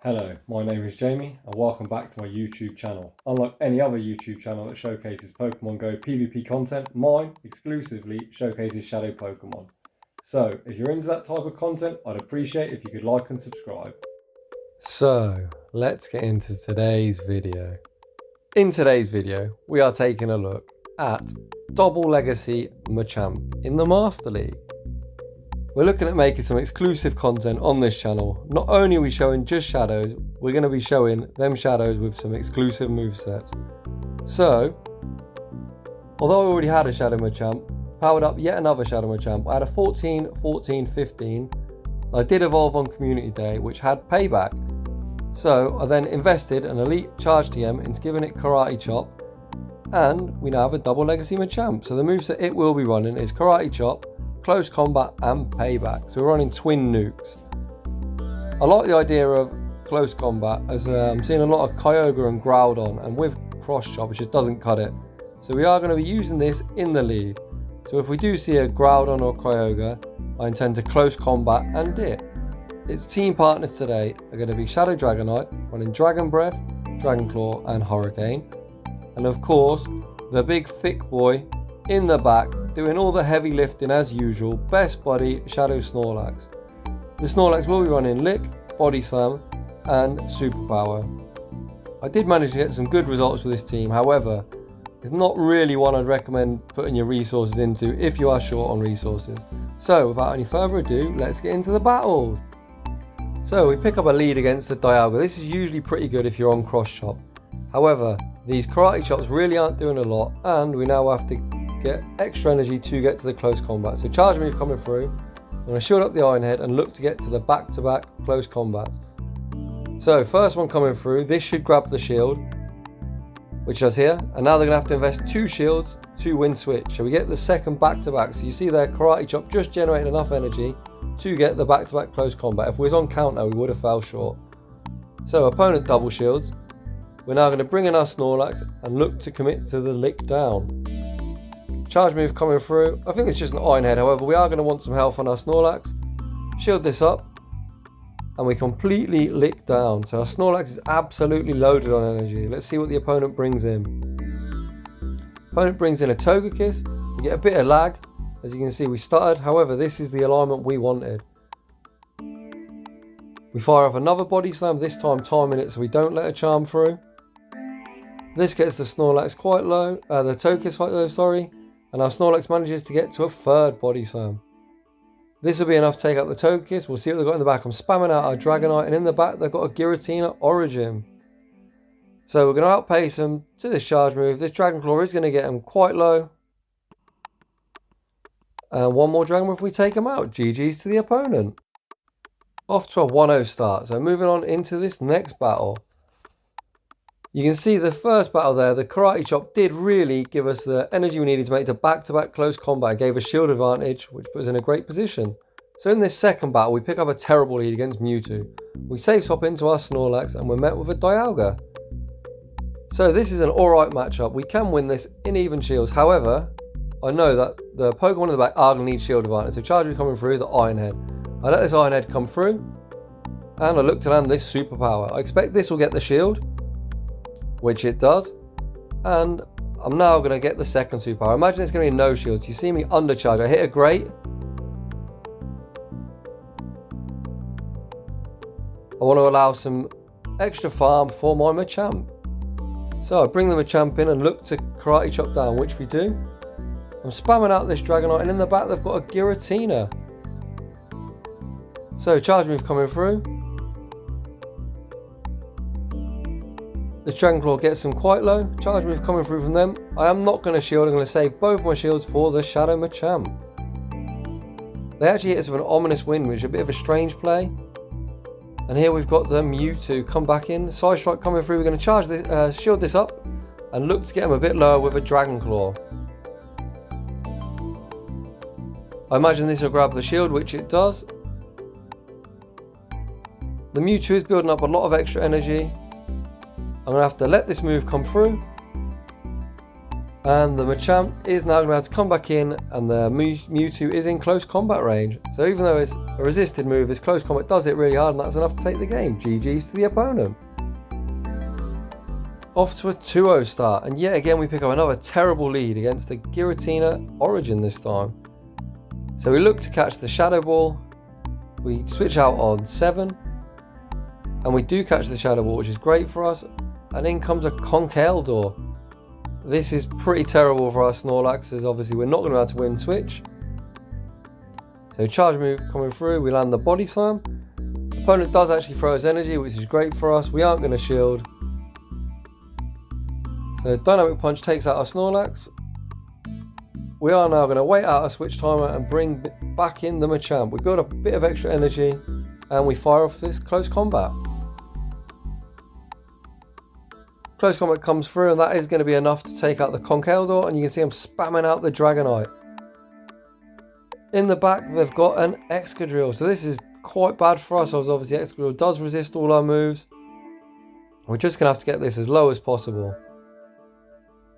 Hello, my name is Jamie and welcome back to my YouTube channel. Unlike any other YouTube channel that showcases Pokemon Go PvP content, mine exclusively showcases Shadow Pokemon. So, if you're into that type of content, I'd appreciate if you could like and subscribe. So, let's get into today's video. In today's video, we are taking a look at Double Legacy Machamp in the Master League. We're looking at making some exclusive content on this channel. Not only are we showing just shadows, we're going to be showing them shadows with some exclusive movesets. So, although I already had a Shadow Machamp, powered up yet another Shadow Machamp. I had a 14, 14, 15. I did evolve on Community Day, which had payback. So, I then invested an Elite Charge TM into giving it Karate Chop, and we now have a Double Legacy Machamp. So the moveset it will be running is Karate Chop, Close Combat and Payback. So we're running twin nukes. I like the idea of close combat as I'm seeing a lot of Kyogre and Groudon, and with cross chop it just doesn't cut it. So we are going to be using this in the lead. So if we do see a Groudon or Kyogre, I intend to close combat and dip. Its team partners today are going to be Shadow Dragonite, running Dragon Breath, Dragon Claw and Hurricane. And of course, the big thick boy in the back, doing all the heavy lifting as usual, best buddy Shadow Snorlax. The Snorlax will be running Lick, Body Slam and Superpower. I did manage to get some good results with this team, however, it's not really one I'd recommend putting your resources into if you are short on resources. So without any further ado, let's get into the battles. So we pick up a lead against the Dialga. This is usually pretty good if you're on cross chop. However, these Karate Chops really aren't doing a lot, and we now have to get extra energy to get to the close combat. So charge move coming through. I'm going to shield up the Iron Head and look to get to the back-to-back close combats. So first one coming through, this should grab the shield, which does here. And now they're going to have to invest 2 shields to win switch. So we get the second back-to-back. So you see there, Karate Chop just generating enough energy to get the back-to-back close combat. If we was on counter, we would have fell short. So opponent double shields. We're now going to bring in our Snorlax and look to commit to the lick down. Charge move coming through. I think it's just an Iron Head, however, we are going to want some health on our Snorlax. Shield this up, and we completely lick down. So our Snorlax is absolutely loaded on energy. Let's see what the opponent brings in. Opponent brings in a Togekiss. We get a bit of lag. As you can see, we stuttered. However, this is the alignment we wanted. We fire off another Body Slam, this time timing it so we don't let a Charm through. This gets the Snorlax quite low, the Togekiss quite low, sorry. And our Snorlax manages to get to a third Body Slam. This will be enough to take out the Togekiss. We'll see what they've got in the back. I'm spamming out our Dragonite, and in the back they've got a Giratina Origin. So we're going to outpace them to this charge move. This Dragon Claw is going to get them quite low. And one more Dragon Breath, we take them out. GG's to the opponent. Off to a 1-0 start. So moving on into this next battle. You can see the first battle there, the Karate Chop did really give us the energy we needed to make the back-to-back close combat. It gave us shield advantage, which put us in a great position. So in this second battle, we pick up a terrible lead against Mewtwo. We safe swap into our Snorlax and we're met with a Dialga. So this is an alright matchup. We can win this in even shields. However, I know that the Pokemon in the back are going to need shield advantage. So charge me coming through, the Iron Head. I let this Iron Head come through, and I look to land this Superpower. I expect this will get the shield, which it does, and I'm now going to get the second Superpower. Imagine it's going to be no shields. You see me undercharge. I hit a great. I want to allow some extra farm for my Machamp. So I bring the Machamp in and look to Karate Chop down, which we do. I'm spamming out this Dragonite, and in the back they've got a Giratina. So charge move coming through. This Dragon Claw gets them quite low. Charge move coming through from them. I am not going to shield. I'm going to save both my shields for the Shadow Machamp. They actually hit us with an ominous wind, which is a bit of a strange play. And here we've got the Mewtwo come back in. Side Strike coming through. We're going to charge this, shield this up and look to get them a bit lower with a Dragon Claw. I imagine this will grab the shield, which it does. The Mewtwo is building up a lot of extra energy. I'm going to have to let this move come through. And the Machamp is now going to have to come back in, and the Mewtwo is in close combat range. So even though it's a resisted move. This close combat does hit really hard, and that's enough to take the game. GG's to the opponent. Off to a 2-0 start, and yet again we pick up another terrible lead against the Giratina Origin this time. So we look to catch the Shadow Ball, we switch out on 7, and we do catch the Shadow Ball, which is great for us, and in comes a Conkeldurr. This is pretty terrible for our Snorlax, as obviously we're not going to be able to win switch. So charge move coming through, we land the Body Slam. The opponent does actually throw his energy, which is great for us. We aren't going to shield. So Dynamic Punch takes out our Snorlax. We are now going to wait out a switch timer and bring back in the Machamp. We build up a bit of extra energy and we fire off this close combat. Close combat comes through, and that is going to be enough to take out the Conkeldurr, and you can see I'm spamming out the Dragonite. In the back they've got an Excadrill, so this is quite bad for us, as obviously Excadrill does resist all our moves. We're just going to have to get this as low as possible.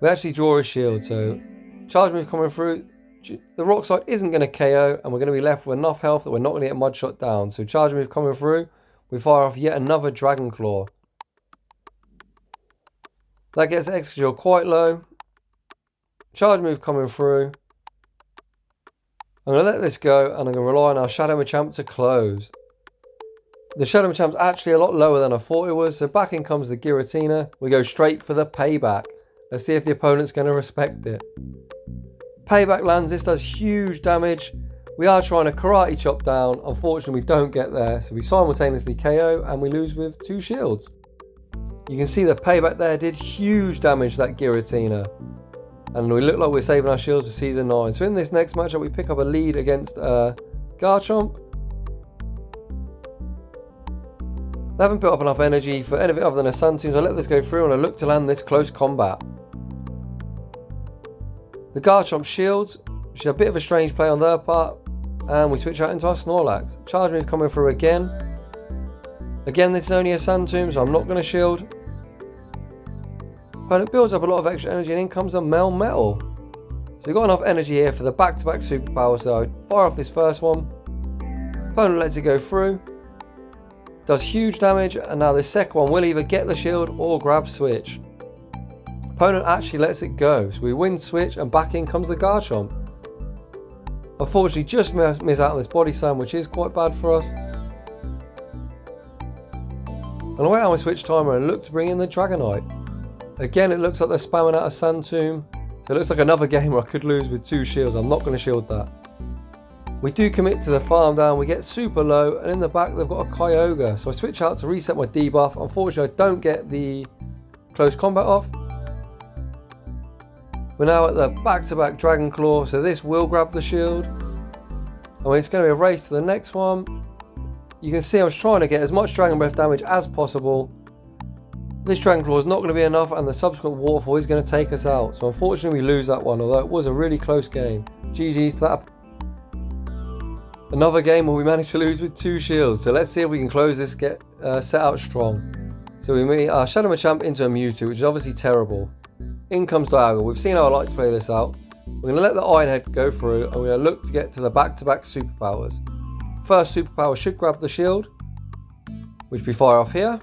We actually draw a shield, so charge move coming through. The rockslide isn't going to KO, and we're going to be left with enough health that we're not going to get mud shot down. So charge move coming through, we fire off yet another Dragon Claw. That gets Excadrill quite low. Charge move coming through. I'm going to let this go, and I'm going to rely on our Shadow Machamp to close. The Shadow Machamp's actually a lot lower than I thought it was, so back in comes the Giratina. We go straight for the payback. Let's see if the opponent's going to respect it. Payback lands. This does huge damage. We are trying to karate chop down. Unfortunately, we don't get there, so we simultaneously KO and we lose with 2 shields. You can see the payback there did huge damage to that Giratina. And we look like we're saving our shields for Season 9. So in this next matchup, we pick up a lead against Garchomp. They haven't built up enough energy for anything other than a Sun Tomb, so I let this go through and I look to land this close combat. The Garchomp shields, which is a bit of a strange play on their part, and we switch out into our Snorlax. Charge move coming through again. Again, this is only a Sun Tomb, so I'm not going to shield. Opponent builds up a lot of extra energy, and in comes a Metal. So we've got enough energy here for the back-to-back superpower, so I fire off this first one. Opponent lets it go through. Does huge damage, and now this second one will either get the shield or grab switch. Opponent actually lets it go, so we win switch, and back in comes the Garchomp. Unfortunately, just miss out on this Body Slam, which is quite bad for us. And I wait out my switch timer and look to bring in the Dragonite. Again, it looks like they're spamming out a Sun Tomb, so it looks like another game where I could lose with 2 shields. I'm not going to shield that. We do commit to the farm down, we get super low, and in the back they've got a Kyogre. So I switch out to reset my debuff. Unfortunately, I don't get the close combat off. We're now at the back-to-back Dragon Claw, so this will grab the shield. And it's going to be a race to the next one. You can see I was trying to get as much Dragon Breath damage as possible. This Dragon Claw is not going to be enough, and the subsequent Waterfall is going to take us out. So unfortunately we lose that one, although it was a really close game. GG's to that. Another game where we managed to lose with 2 shields. So let's see if we can close this, set out strong. So we meet our Shadow Machamp into a Mewtwo, which is obviously terrible. In comes Dialga. We've seen how I like to play this out. We're going to let the Iron Head go through, and we're going to look to get to the back-to-back superpowers. First superpower should grab the shield, which we fire off here.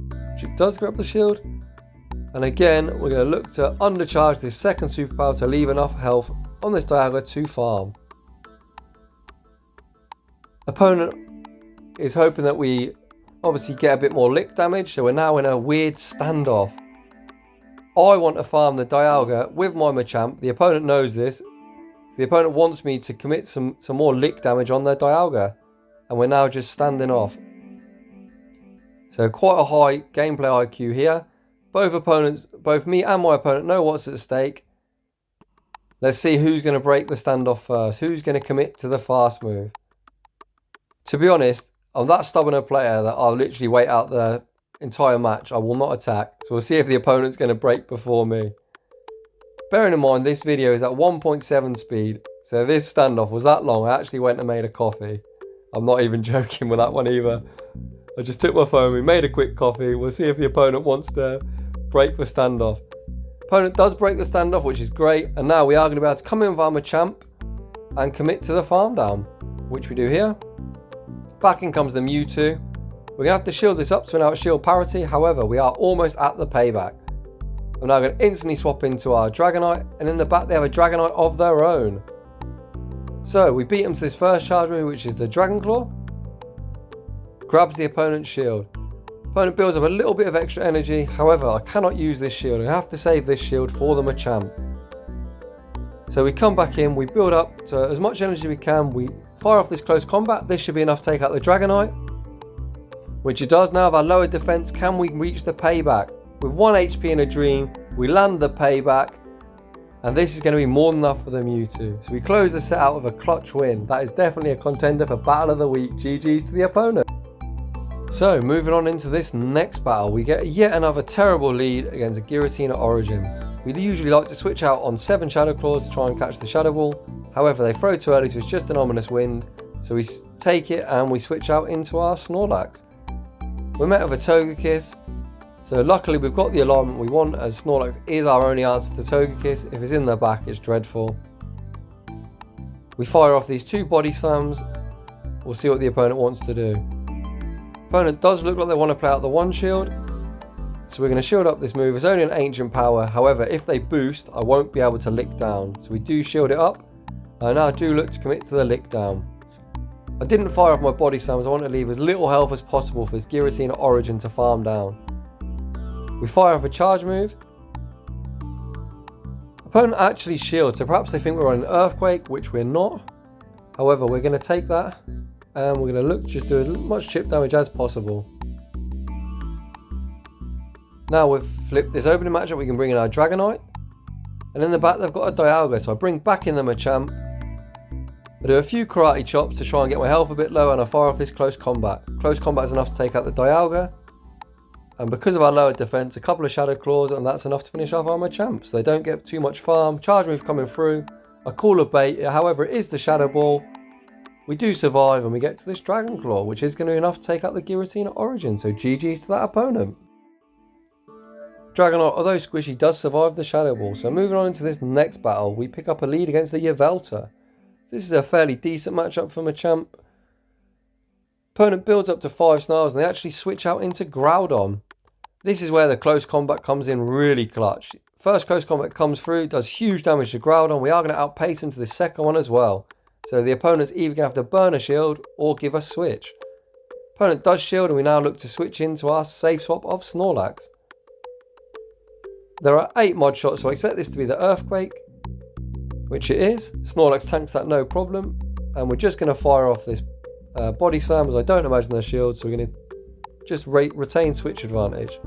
Which it does grab the shield. And again, we're going to look to undercharge this second superpower to leave enough health on this Dialga to farm. Opponent is hoping that we obviously get a bit more lick damage, so we're now in a weird standoff. I want to farm the Dialga with my Machamp. The opponent knows this. The opponent wants me to commit some more lick damage on their Dialga, and we're now just standing off. So quite a high gameplay IQ here. Both me and my opponent know what's at stake. Let's see who's going to break the standoff first. Who's going to commit to the fast move. To be honest, I'm that stubborn a player that I'll literally wait out the entire match. I will not attack. So we'll see if the opponent's going to break before me. Bearing in mind, this video is at 1.7 speed. So this standoff was that long. I actually went and made a coffee. I'm not even joking with that one either. I just took my phone, we made a quick coffee. We'll see if the opponent wants to break the standoff. Opponent does break the standoff, which is great. And now we are going to be able to come in with our Machamp and commit to the farm down, which we do here. Back in comes the Mewtwo. We're going to have to shield this up so we're now at shield parity. However, we are almost at the payback. I'm now going to instantly swap into our Dragonite, and in the back they have a Dragonite of their own. So we beat them to this first charge move, which is the Dragon Claw. Grabs the opponent's shield. Opponent builds up a little bit of extra energy. However, I cannot use this shield. I have to save this shield for the Machamp. So we come back in, we build up to as much energy as we can. We fire off this close combat. This should be enough to take out the Dragonite, which it does. Now with our lower defense, can we reach the payback? With 1 HP in a dream, we land the payback, and this is going to be more than enough for the Mewtwo. So we close the set out with a clutch win. That is definitely a contender for Battle of the Week. GG's to the opponent. So moving on into this next battle, we get yet another terrible lead against a Giratina Origin. We usually like to switch out on 7 Shadow Claws to try and catch the Shadow Ball. However, they throw too early, so it's just an ominous wind. So we take it and we switch out into our Snorlax. We're met with a Togekiss. So luckily we've got the alignment we want, as Snorlax is our only answer to Togekiss. If it's in the back, it's dreadful. We fire off these 2 body slams. We'll see what the opponent wants to do. Opponent does look like they want to play out the 1 shield. So we're going to shield up this move. It's only an ancient power. However, if they boost, I won't be able to lick down. So we do shield it up. I now do look to commit to the lick down. I didn't fire off my body slams. I want to leave as little health as possible for this Giratina Origin to farm down. We fire off a charge move. Opponent actually shields, so perhaps they think we're on an Earthquake, which we're not. However, we're going to take that and we're going to look to just do as much chip damage as possible. Now we've flipped this opening matchup, we can bring in our Dragonite. And in the back they've got a Dialga, so I bring back in the Machamp. I do a few karate chops to try and get my health a bit lower, and I fire off this close combat. Close combat is enough to take out the Dialga. And because of our lower defense, a couple of Shadow Claws, and that's enough to finish off our Machamp. So they don't get too much farm. Charge move coming through. I call a bait, however it is the Shadow Ball. We do survive and we get to this Dragon Claw, which is going to be enough to take out the Giratina Origin. So GG's to that opponent. Dragonite, although squishy, does survive the Shadow Ball. So moving on into this next battle, we pick up a lead against the Yveltal. This is a fairly decent matchup for Machamp. Opponent builds up to 5 Snarls and they actually switch out into Groudon. This is where the close combat comes in really clutch. First close combat comes through, does huge damage to Groudon. We are going to outpace him to the second one as well. So the opponent's either going to have to burn a shield or give us switch. Opponent does shield and we now look to switch into our safe swap of Snorlax. There are 8 mod shots, so I expect this to be the Earthquake, which it is. Snorlax tanks that no problem, and we're just going to fire off this body slam, as I don't imagine there's shield, so we're going to just retain switch advantage.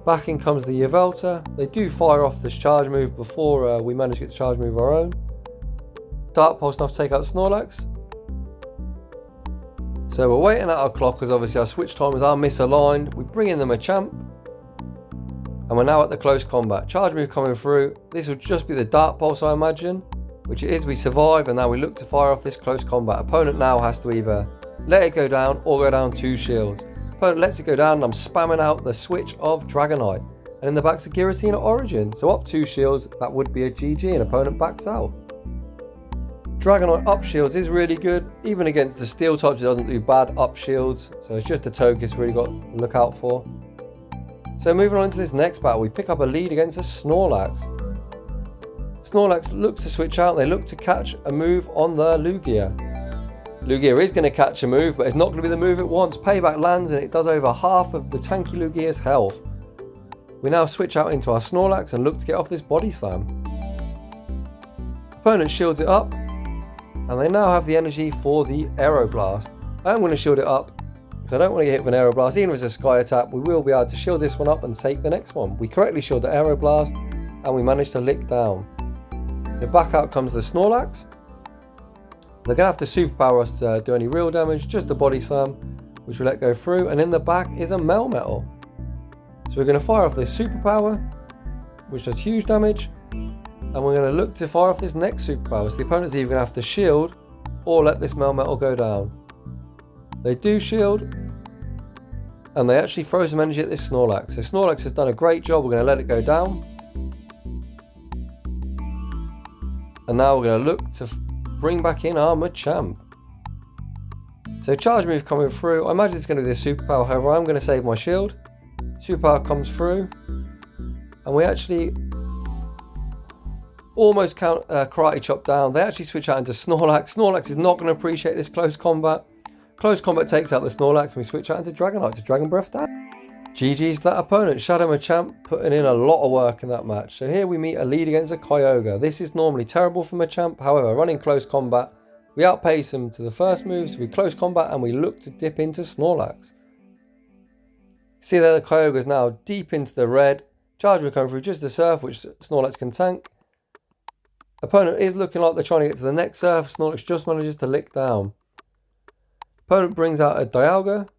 Back in comes the Yveltal. They do fire off this charge move before we manage to get the charge move of our own. Dark Pulse enough to take out Snorlax. So we're waiting at our clock, because obviously our switch timers are misaligned. We bring in the Machamp. And we're now at the close combat. Charge move coming through. This will just be the Dark Pulse, I imagine. Which it is. We survive, and now we look to fire off this close combat. Opponent now has to either let it go down or go down 2 shields. Opponent lets it go down, and I'm spamming out the switch of Dragonite. And in the back's a Giratina Origin. So up 2 shields, that would be a GG, and opponent backs out. Dragonite up shields is really good. Even against the steel types, it doesn't do bad up shields. So it's just the Togekiss really got to look out for. So moving on to this next battle, we pick up a lead against a Snorlax. Snorlax looks to switch out, and they look to catch a move on the Lugia. Lugia is going to catch a move, but it's not going to be the move it wants. Payback lands, and it does over half of the tanky Lugia's health. We now switch out into our Snorlax and look to get off this body slam. Opponent shields it up, and they now have the energy for the Aeroblast. I'm going to shield it up, so I don't want to get hit with an Aeroblast. Even if it's a Sky attack, we will be able to shield this one up and take the next one. We correctly shield the Aeroblast, and we managed to lick down. So back out comes the Snorlax. They're going to have to superpower us to do any real damage, just the body slam, which we let go through. And in the back is a Melmetal. So we're going to fire off this superpower, which does huge damage. And we're going to look to fire off this next superpower. So the opponent's either going to have to shield or let this Melmetal go down. They do shield, and they actually throw some energy at this Snorlax. So Snorlax has done a great job. We're going to let it go down. And now we're going to look to bring back in our Machamp. So charge move coming through. I imagine it's going to be the superpower. However, I'm going to save my shield. Superpower comes through. And we actually almost count karate chop down. They actually switch out into Snorlax. Snorlax is not going to appreciate this close combat. Close combat takes out the Snorlax and we switch out into Dragonite to Dragon Breath down. GG's to that opponent. Shadow Machamp putting in a lot of work in that match. So here we meet a lead against a Kyogre. This is normally terrible for Machamp. However, running close combat, we outpace him to the first move. So we close combat and we look to dip into Snorlax. See there, the Kyogre is now deep into the red. Charge move coming through just the surf, which Snorlax can tank. Opponent is looking like they're trying to get to the next surf. Snorlax just manages to lick down. Opponent brings out a Dialga.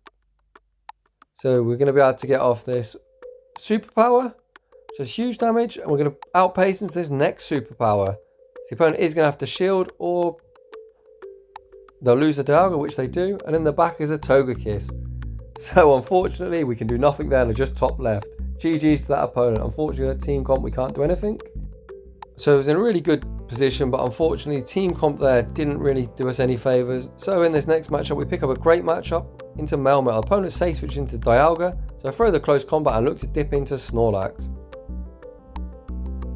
So we're going to be able to get off this superpower, which is huge damage, and we're going to outpace into this next superpower. So the opponent is going to have to shield, or they'll lose a Dialga, which they do, and in the back is a Togekiss. So unfortunately, we can do nothing there, they're just top left. GG's to that opponent. Unfortunately, at team comp, we can't do anything. So it was in a really good position, but unfortunately, team comp there didn't really do us any favours. So in this next matchup, we pick up a great matchup into Melmetal. Opponent safe switch into Dialga, so I throw the close combat and look to dip into Snorlax.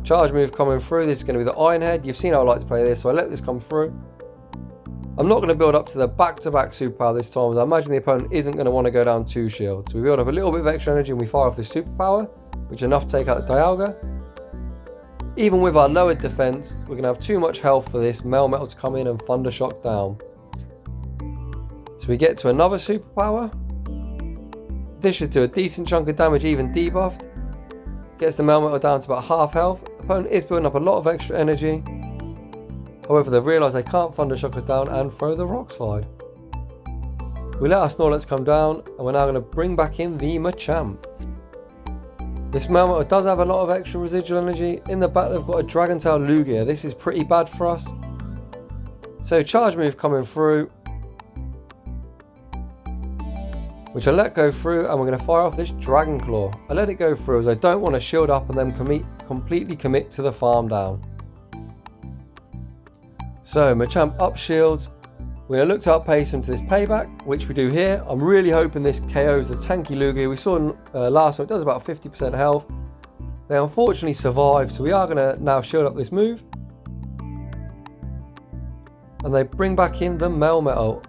Charge move coming through. This is going to be the Iron Head. You've seen how I like to play this, so I let this come through. I'm not going to build up to the back-to-back superpower this time, as I imagine the opponent isn't going to want to go down 2 shields. So we build up a little bit of extra energy and we fire off this superpower, which is enough to take out the Dialga. Even with our lowered defense, we're going to have too much health for this Melmetal to come in and Thunder Shock down. So we get to another superpower. This should do a decent chunk of damage, even debuffed. Gets the Melmetal down to about half health. Opponent is building up a lot of extra energy. However, they've realised they can't Thunder Shock us down and throw the Rockslide. We let our Snorlax come down, and we're now going to bring back in the Machamp. This Melmetal does have a lot of extra residual energy. In the back, they've got a Dragon Tail Lugia. This is pretty bad for us. So charge move coming through, which I let go through, and we're going to fire off this Dragon Claw. I let it go through as I don't want to shield up and then completely commit to the farm down. So Machamp up shields. We're going to look to outpace him to this payback, which we do here. I'm really hoping this KOs the tanky Lugia. We saw last time it does about 50% health. They unfortunately survive, so we are going to now shield up this move. And they bring back in the Melmetal.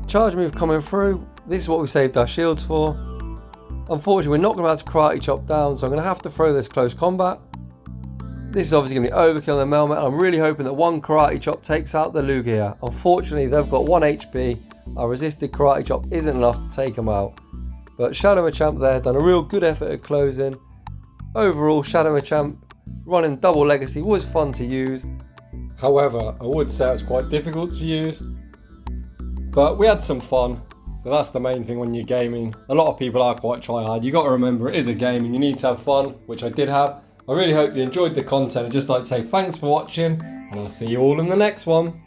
Charge move coming through. This is what we saved our shields for. Unfortunately, we're not going to be able to karate chop down, so I'm going to have to throw this close combat. This is obviously going to be overkill in the Melmetal. I'm really hoping that one karate chop takes out the Lugia. Unfortunately, they've got 1 HP. Our resisted karate chop isn't enough to take them out. But Shadow Machamp there done a real good effort at closing. Overall, Shadow Machamp running double legacy was fun to use. However, I would say it's quite difficult to use. But we had some fun. So that's the main thing when you're gaming. A lot of people are quite try hard. You got to remember it is a game and you need to have fun, which I did have. I really hope you enjoyed the content. I'd just like to say thanks for watching, and I'll see you all in the next one.